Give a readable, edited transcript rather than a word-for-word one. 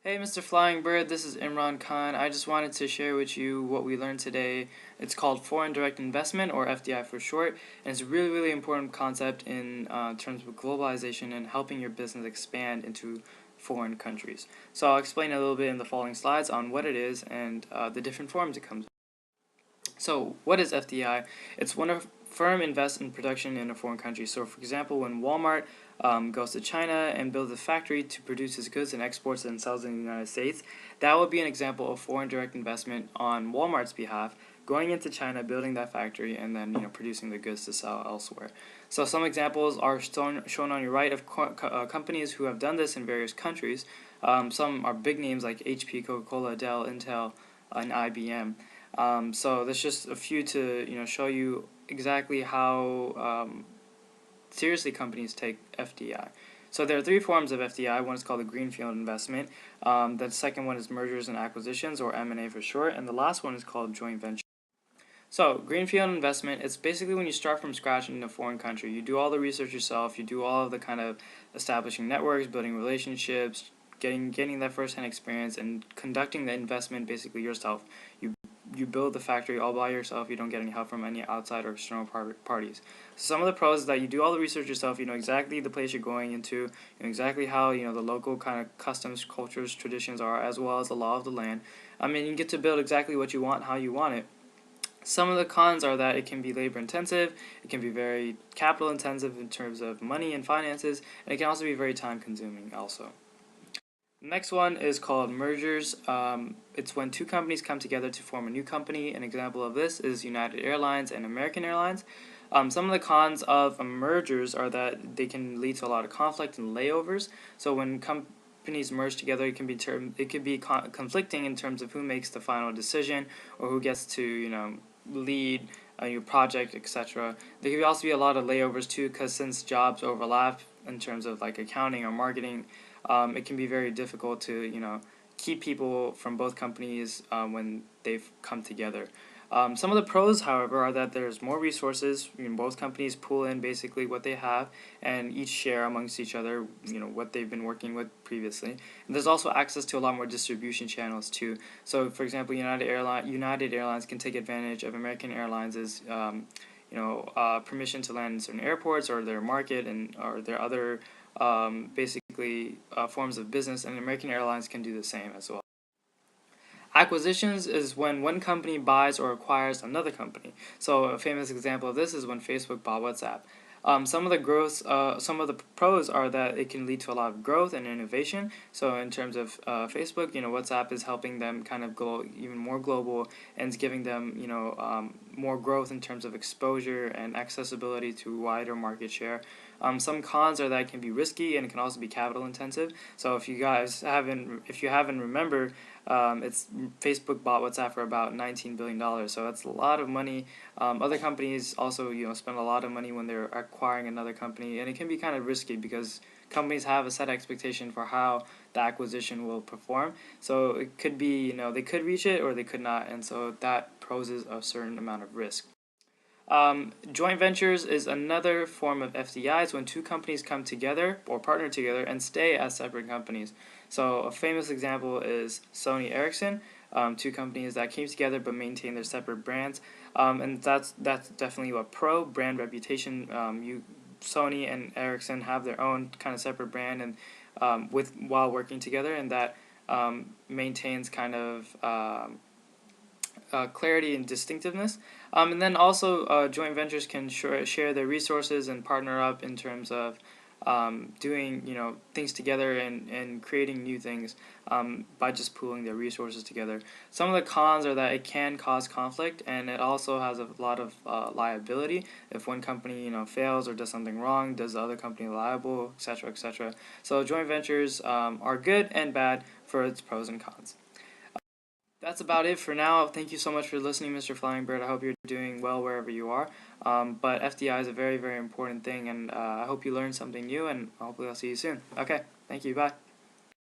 Hey Mr. Flying Bird, this is Imran Khan. I just wanted to share with you what we learned today. It's called Foreign Direct Investment, or FDI for short, and it's a really, really important concept in terms of globalization and helping your business expand into foreign countries. So I'll explain a little bit in the following slides on what it is and the different forms it comes in. So what is FDI? It's when a firm invests in production in a foreign country. So for example, when Walmart goes to China and builds a factory to produce its goods and exports and sells in the United States, that would be an example of foreign direct investment on Walmart's behalf, going into China, building that factory, and then producing the goods to sell elsewhere. So some examples are shown on your right of companies who have done this in various countries. Some are big names like HP, Coca-Cola, Dell, Intel, and IBM. So that's just a few to show you exactly how seriously companies take FDI. So there are three forms of FDI. One is called the greenfield investment. The second one is mergers and acquisitions, or M&A for short, and the last one is called joint venture. So greenfield investment, it's basically when you start from scratch in a foreign country. You do all the research yourself. You do all of the kind of establishing networks, building relationships, getting that first-hand experience, and conducting the investment basically yourself. You build the factory all by yourself. You don't get any help from any outside or external parties. So some of the pros is that you do all the research yourself. You know exactly the place you're going into. You know exactly how the local kind of customs, cultures, traditions are, as well as the law of the land. I mean, you get to build exactly what you want, how you want it. Some of the cons are that it can be labor intensive, it can be very capital intensive in terms of money and finances, and it can also be very time consuming also. Next one is called mergers. It's when two companies come together to form a new company. An example of this is United Airlines and American Airlines. Some of the cons of mergers are that they can lead to a lot of conflict and layovers. So when companies merge together, it can be conflicting in terms of who makes the final decision or who gets to lead your project, etc. There can also be a lot of layovers too, because since jobs overlap in terms of like accounting or marketing, it can be very difficult to keep people from both companies when they've come together. Some of the pros, however, are that there's more resources. Both companies pool in basically what they have and each share amongst each other, what they've been working with previously. And there's also access to a lot more distribution channels too. So, for example, United Airlines can take advantage of American Airlines' permission to land in certain airports or their market or their other basically forms of business, and American Airlines can do the same as well. Acquisitions is when one company buys or acquires another company. So a famous example of this is when Facebook bought WhatsApp. Some of the pros are that it can lead to a lot of growth and innovation. So in terms of Facebook, WhatsApp is helping them kind of go even more global and is giving them, more growth in terms of exposure and accessibility to wider market share. Some cons are that it can be risky and it can also be capital intensive. So if you haven't remembered, it's Facebook bought WhatsApp for about $19 billion, so that's a lot of money. Other companies also spend a lot of money when they're acquiring another company, and it can be kind of risky because companies have a set expectation for how the acquisition will perform. So it could be they could reach it or they could not, and so that poses a certain amount of risk. Joint ventures is another form of FDIs when two companies come together or partner together and stay as separate companies. So a famous example is Sony Ericsson, two companies that came together but maintain their separate brands, and that's definitely a pro brand reputation. Sony and Ericsson have their own kind of separate brand and while working together, and that maintains kind of clarity and distinctiveness. And then also joint ventures can share their resources and partner up in terms of doing things together and creating new things by just pooling their resources together. Some of the cons are that it can cause conflict, and it also has a lot of liability. If one company fails or does something wrong, does the other company liable, etc., etc. So joint ventures are good and bad for its pros and cons. That's about it for now. Thank you so much for listening, Mr. Flying Bird. I hope you're doing well wherever you are. But FDI is a very, very important thing, and I hope you learned something new, and hopefully I'll see you soon. Okay, thank you. Bye.